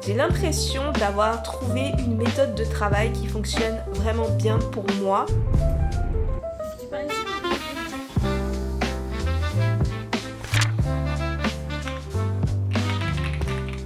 J'ai l'impression d'avoir trouvé une méthode de travail qui fonctionne vraiment bien pour moi.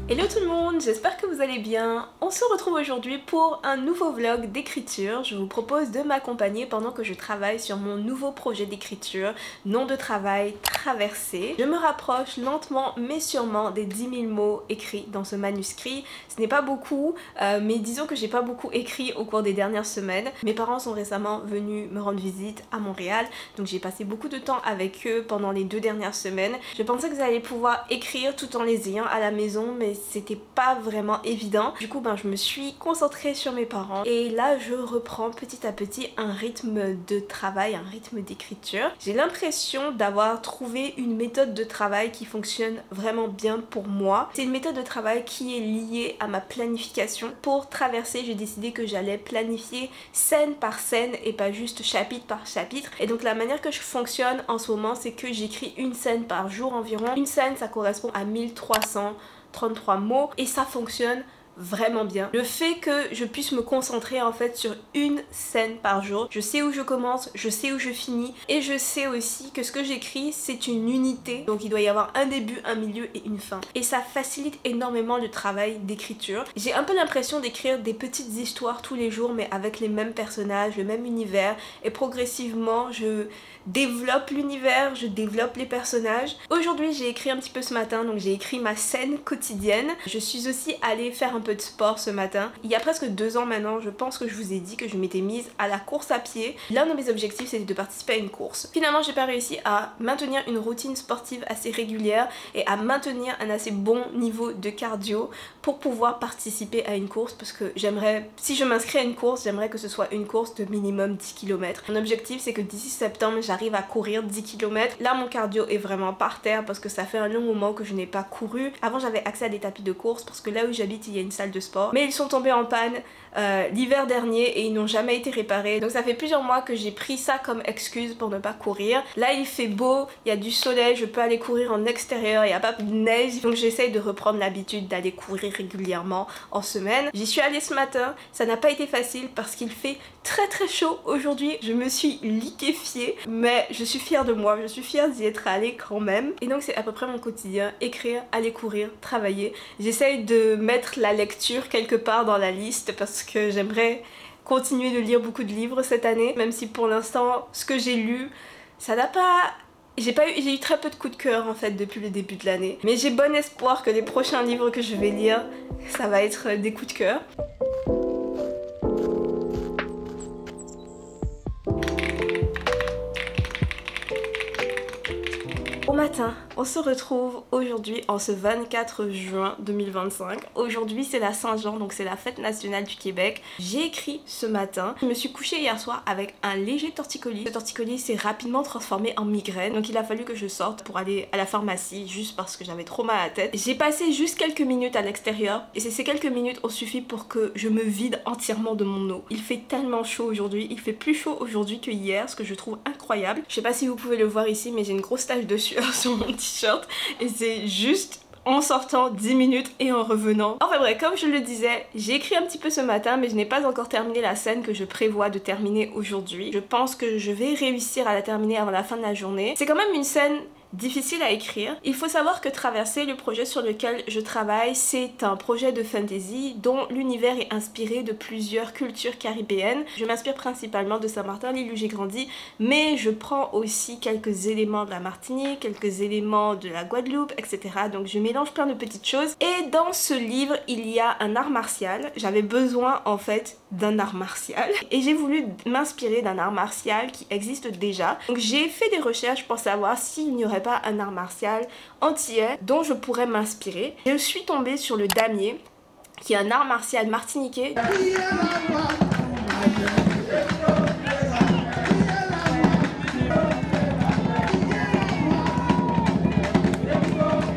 Hello tout le monde, j'espère que vous allez bien. On se retrouve aujourd'hui pour un nouveau vlog d'écriture. Je vous propose de m'accompagner pendant que je travaille sur mon nouveau projet d'écriture, nom de travail Traversée. Je me rapproche lentement mais sûrement des 10 000 mots écrits dans ce manuscrit. Ce n'est pas beaucoup, mais disons que j'ai pas beaucoup écrit au cours des dernières semaines. Mes parents sont récemment venus me rendre visite à Montréal, donc j'ai passé beaucoup de temps avec eux pendant les 2 dernières semaines. Je pensais que j'allais pouvoir écrire tout en les ayant à la maison, mais c'était pas vraiment évident. Du coup je me suis concentrée sur mes parents et là je reprends petit à petit un rythme de travail, un rythme d'écriture. J'ai l'impression d'avoir trouvé une méthode de travail qui fonctionne vraiment bien pour moi. C'est une méthode de travail qui est liée à ma planification. Pour Traverser, j'ai décidé que j'allais planifier scène par scène et pas juste chapitre par chapitre. Et donc la manière que je fonctionne en ce moment, c'est que j'écris une scène par jour environ. Une scène, ça correspond à 1333 mots et ça fonctionne vraiment bien. Le fait que je puisse me concentrer en fait sur une scène par jour, je sais où je commence, je sais où je finis et je sais aussi que ce que j'écris c'est une unité, donc il doit y avoir un début, un milieu et une fin et ça facilite énormément le travail d'écriture. J'ai un peu l'impression d'écrire des petites histoires tous les jours mais avec les mêmes personnages, le même univers et progressivement je développe l'univers, je développe les personnages. Aujourd'hui j'ai écrit un petit peu ce matin, donc j'ai écrit ma scène quotidienne. Je suis aussi allée faire un peu de sport ce matin. Il y a presque 2 ans maintenant, je pense que je vous ai dit que je m'étais mise à la course à pied. L'un de mes objectifs c'était de participer à une course. Finalement j'ai pas réussi à maintenir une routine sportive assez régulière et à maintenir un assez bon niveau de cardio pour pouvoir participer à une course parce que j'aimerais, si je m'inscris à une course, j'aimerais que ce soit une course de minimum 10 km. Mon objectif c'est que d'ici septembre j'arrive à courir 10 km. Là mon cardio est vraiment par terre parce que ça fait un long moment que je n'ai pas couru. Avant j'avais accès à des tapis de course parce que là où j'habite il y a une salle de sport, mais ils sont tombés en panne l'hiver dernier et ils n'ont jamais été réparés. Donc ça fait plusieurs mois que j'ai pris ça comme excuse pour ne pas courir. Là il fait beau, il y a du soleil, je peux aller courir en extérieur, il n'y a pas de neige, donc j'essaye de reprendre l'habitude d'aller courir régulièrement en semaine. J'y suis allée ce matin, ça n'a pas été facile parce qu'il fait très chaud aujourd'hui. Je me suis liquéfiée mais je suis fière de moi, je suis fière d'y être allée quand même. Et donc c'est à peu près mon quotidien, écrire, aller courir, travailler. J'essaye de mettre la lecture quelque part dans la liste parce que j'aimerais continuer de lire beaucoup de livres cette année, même si pour l'instant ce que j'ai lu ça n'a pas... J'ai eu très peu de coups de cœur en fait depuis le début de l'année, mais j'ai bon espoir que les prochains livres que je vais lire ça va être des coups de cœur. Bon matin, on se retrouve aujourd'hui en ce 24 juin 2025. Aujourd'hui c'est la Saint-Jean, donc c'est la fête nationale du Québec. J'ai écrit ce matin. Je me suis couchée hier soir avec un léger torticolis. Ce torticolis s'est rapidement transformé en migraine, donc il a fallu que je sorte pour aller à la pharmacie juste parce que j'avais trop mal à la tête. J'ai passé juste quelques minutes à l'extérieur et ces quelques minutes ont suffi pour que je me vide entièrement de mon eau. Il fait tellement chaud aujourd'hui, il fait plus chaud aujourd'hui que hier, ce que je trouve incroyable. Je sais pas si vous pouvez le voir ici mais j'ai une grosse tache de sueur sur mon t-shirt et c'est juste en sortant 10 minutes et en revenant. Enfin bref, comme je le disais, j'ai écrit un petit peu ce matin mais je n'ai pas encore terminé la scène que je prévois de terminer aujourd'hui. Je pense que je vais réussir à la terminer avant la fin de la journée. C'est quand même une scène difficile à écrire. Il faut savoir que Traverser, le projet sur lequel je travaille, c'est un projet de fantasy dont l'univers est inspiré de plusieurs cultures caribéennes. Je m'inspire principalement de Saint-Martin, l'île où j'ai grandi, mais je prends aussi quelques éléments de la Martinique, quelques éléments de la Guadeloupe, etc. Donc je mélange plein de petites choses. Et dans ce livre, il y a un art martial. J'avais besoin en fait d'un art martial et j'ai voulu m'inspirer d'un art martial qui existe déjà. Donc j'ai fait des recherches pour savoir s'il n'y aurait pas un art martial entier dont je pourrais m'inspirer. Je suis tombée sur le damier qui est un art martial martiniquais.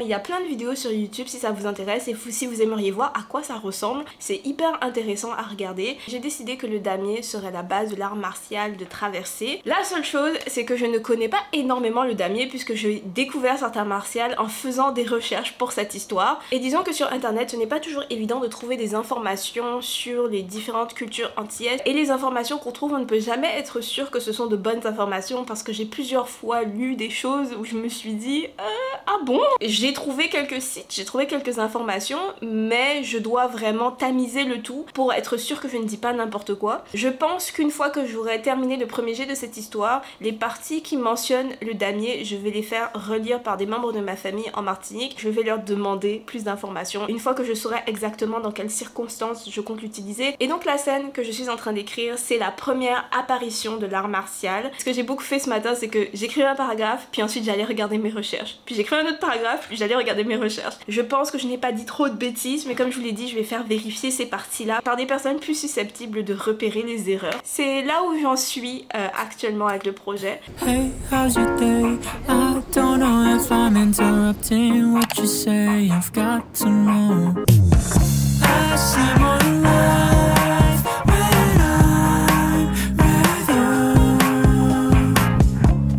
il y a plein de vidéos sur YouTube si ça vous intéresse et si vous aimeriez voir à quoi ça ressemble. C'est hyper intéressant à regarder. J'ai décidé que le damier serait la base de l'art martial de traverser. La seule chose, c'est que je ne connais pas énormément le damier puisque j'ai découvert certains martiaux en faisant des recherches pour cette histoire. Et disons que sur internet, ce n'est pas toujours évident de trouver des informations sur les différentes cultures antillaises. Et les informations qu'on trouve, on ne peut jamais être sûr que ce sont de bonnes informations parce que j'ai plusieurs fois lu des choses où je me suis dit ah bon? J'ai trouvé quelques sites, j'ai trouvé quelques informations, mais je dois vraiment tamiser le tout pour être sûr que je ne dis pas n'importe quoi. Je pense qu'une fois que j'aurai terminé le premier jet de cette histoire, les parties qui mentionnent le damier, je vais les faire relire par des membres de ma famille en Martinique. Je vais leur demander plus d'informations une fois que je saurai exactement dans quelles circonstances je compte l'utiliser. Et donc la scène que je suis en train d'écrire, c'est la première apparition de l'art martial. Ce que j'ai beaucoup fait ce matin, c'est que j'écrivais un paragraphe, puis ensuite j'allais regarder mes recherches. Puis j'écrivais un autre paragraphe, puis j'allais regarder mes recherches. Je pense que je n'ai pas dit trop de bêtises, mais comme je vous l'ai dit, je vais faire vérifier ces parties-là par des personnes plus susceptibles de repérer les erreurs. C'est là où j'en suis actuellement avec le projet. Hey, how's your day? I don't know if I'm interrupting what you say. I've got to know. I see more life when I'm with you.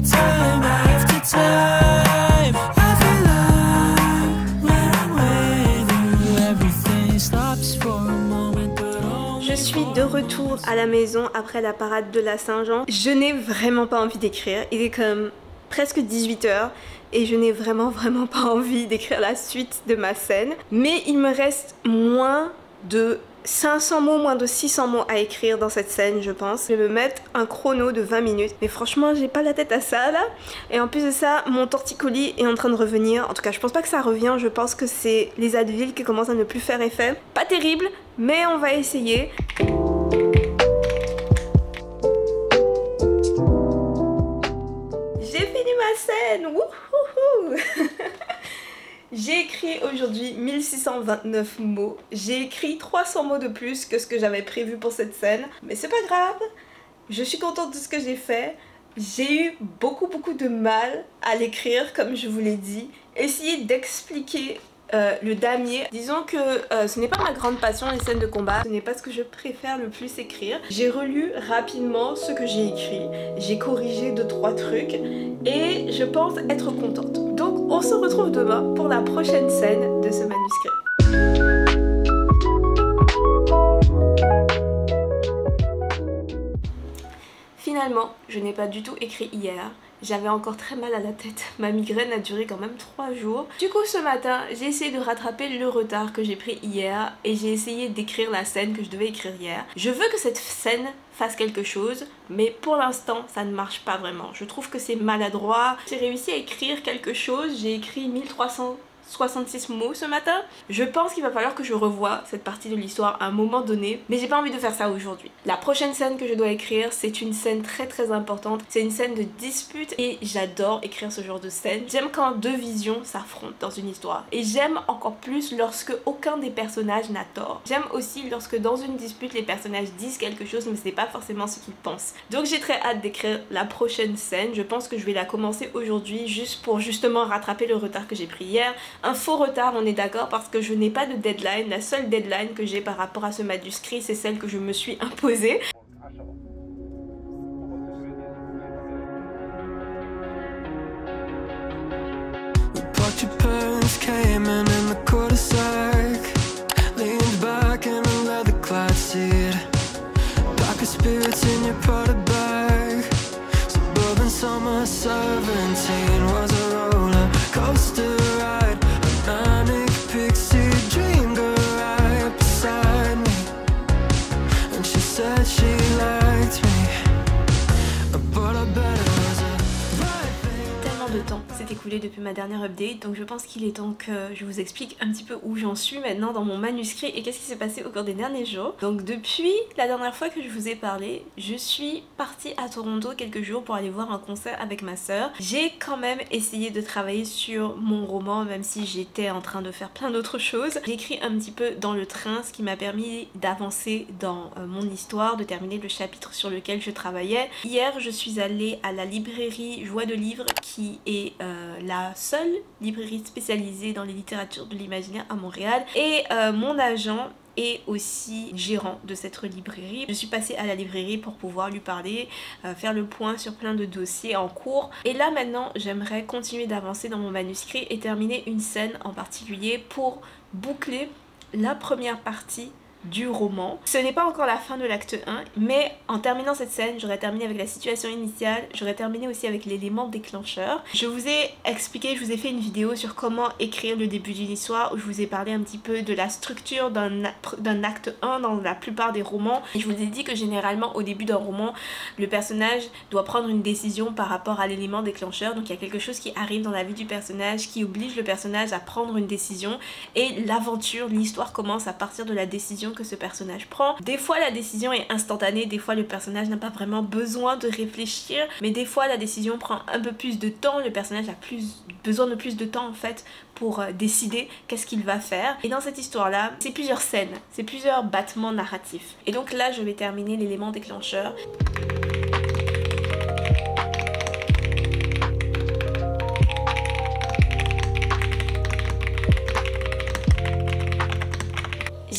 Time after time, I feel like when I'm with you, everything stops for a moment, but only. Je suis de retour à la maison après la parade de la Saint-Jean. Je n'ai vraiment pas envie d'écrire. Il est comme presque 18 h et je n'ai vraiment pas envie d'écrire la suite de ma scène. Mais il me reste moins de 500 mots, moins de 600 mots à écrire dans cette scène, je pense. Je vais me mettre un chrono de 20 minutes. Mais franchement, j'ai pas la tête à ça là. Et en plus de ça, mon torticolis est en train de revenir. En tout cas, je pense pas que ça revient. Je pense que c'est les Advil qui commencent à ne plus faire effet. Pas terrible, mais on va essayer. J'ai fini ma scène. Wouhouhou. J'ai écrit aujourd'hui 1629 mots. J'ai écrit 300 mots de plus que ce que j'avais prévu pour cette scène. Mais c'est pas grave. Je suis contente de ce que j'ai fait. J'ai eu beaucoup de mal à l'écrire, comme je vous l'ai dit. Essayer d'expliquer le damier. Disons que ce n'est pas ma grande passion, les scènes de combat. Ce n'est pas ce que je préfère le plus écrire. J'ai relu rapidement ce que j'ai écrit. J'ai corrigé 2-3 trucs. Et je pense être contente. Donc on se retrouve demain pour la prochaine scène de ce manuscrit. Finalement, je n'ai pas du tout écrit hier. J'avais encore très mal à la tête. Ma migraine a duré quand même 3 jours. Du coup, ce matin, j'ai essayé de rattraper le retard que j'ai pris hier et j'ai essayé d'écrire la scène que je devais écrire hier. Je veux que cette scène fasse quelque chose, mais pour l'instant, ça ne marche pas vraiment. Je trouve que c'est maladroit. J'ai réussi à écrire quelque chose. J'ai écrit 1366 mots ce matin. Je pense qu'il va falloir que je revoie cette partie de l'histoire à un moment donné, mais j'ai pas envie de faire ça aujourd'hui. La prochaine scène que je dois écrire, c'est une scène très importante. C'est une scène de dispute et j'adore écrire ce genre de scène. J'aime quand deux visions s'affrontent dans une histoire et j'aime encore plus lorsque aucun des personnages n'a tort. J'aime aussi lorsque dans une dispute les personnages disent quelque chose mais c'est pas forcément ce qu'ils pensent. Donc j'ai très hâte d'écrire la prochaine scène. Je pense que je vais la commencer aujourd'hui juste pour justement rattraper le retard que j'ai pris hier. Un faux retard, on est d'accord, parce que je n'ai pas de deadline. La seule deadline que j'ai par rapport à ce manuscrit, c'est celle que je me suis imposée. Écoulé depuis ma dernière update, donc je pense qu'il est temps que je vous explique un petit peu où j'en suis maintenant dans mon manuscrit et qu'est-ce qui s'est passé au cours des derniers jours. Donc depuis la dernière fois que je vous ai parlé, je suis partie à Toronto quelques jours pour aller voir un concert avec ma soeur. J'ai quand même essayé de travailler sur mon roman même si j'étais en train de faire plein d'autres choses. J'ai écrit un petit peu dans le train, ce qui m'a permis d'avancer dans mon histoire, de terminer le chapitre sur lequel je travaillais. Hier je suis allée à la librairie Joie de Livres qui est la seule librairie spécialisée dans les littératures de l'imaginaire à Montréal. Et mon agent est aussi gérant de cette librairie. Je suis passée à la librairie pour pouvoir lui parler, faire le point sur plein de dossiers en cours. Et là maintenant, j'aimerais continuer d'avancer dans mon manuscrit et terminer une scène en particulier pour boucler la première partie du roman. Ce n'est pas encore la fin de l'acte 1, mais en terminant cette scène, j'aurais terminé avec la situation initiale, j'aurais terminé aussi avec l'élément déclencheur. Je vous ai expliqué, je vous ai fait une vidéo sur comment écrire le début d'une histoire où je vous ai parlé un petit peu de la structure d'un acte 1 dans la plupart des romans. Et je vous ai dit que généralement au début d'un roman, le personnage doit prendre une décision par rapport à l'élément déclencheur. Donc il y a quelque chose qui arrive dans la vie du personnage qui oblige le personnage à prendre une décision et l'aventure, l'histoire commence à partir de la décision que ce personnage prend. Des fois la décision est instantanée, des fois le personnage n'a pas vraiment besoin de réfléchir, mais des fois la décision prend un peu plus de temps, le personnage a besoin de plus de temps en fait pour décider qu'est-ce qu'il va faire. Et dans cette histoire là, c'est plusieurs scènes, c'est plusieurs battements narratifs. Et donc là je vais terminer l'élément déclencheur.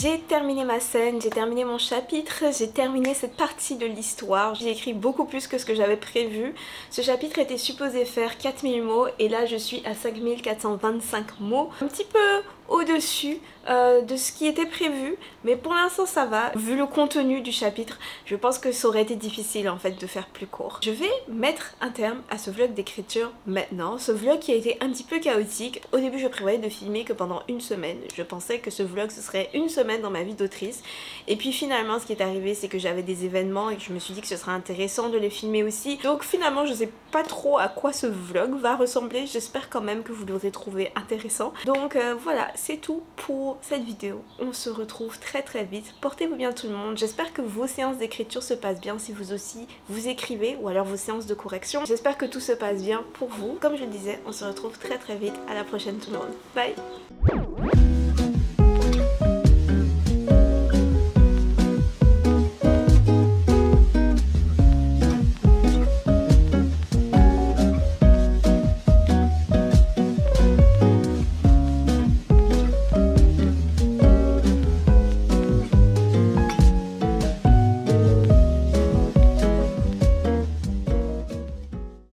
J'ai terminé ma scène, j'ai terminé mon chapitre, j'ai terminé cette partie de l'histoire. J'ai écrit beaucoup plus que ce que j'avais prévu. Ce chapitre était supposé faire 4000 mots et là je suis à 5425 mots. Un petit peu au-dessus de ce qui était prévu, mais pour l'instant ça va. Vu le contenu du chapitre, je pense que ça aurait été difficile en fait de faire plus court. Je vais mettre un terme à ce vlog d'écriture maintenant. Ce vlog qui a été un petit peu chaotique. Au début je prévoyais de filmer que pendant une semaine. Je pensais que ce vlog ce serait une semaine dans ma vie d'autrice. Et puis finalement ce qui est arrivé c'est que j'avais des événements et que je me suis dit que ce serait intéressant de les filmer aussi. Donc finalement je sais pas trop à quoi ce vlog va ressembler. J'espère quand même que vous l'aurez trouvé intéressant. Donc voilà, c'est tout pour cette vidéo. On se retrouve très vite. Portez-vous bien tout le monde. J'espère que vos séances d'écriture se passent bien si vous aussi vous écrivez ou alors vos séances de correction. J'espère que tout se passe bien pour vous. Comme je le disais, on se retrouve très vite. À la prochaine tout le monde. Bye!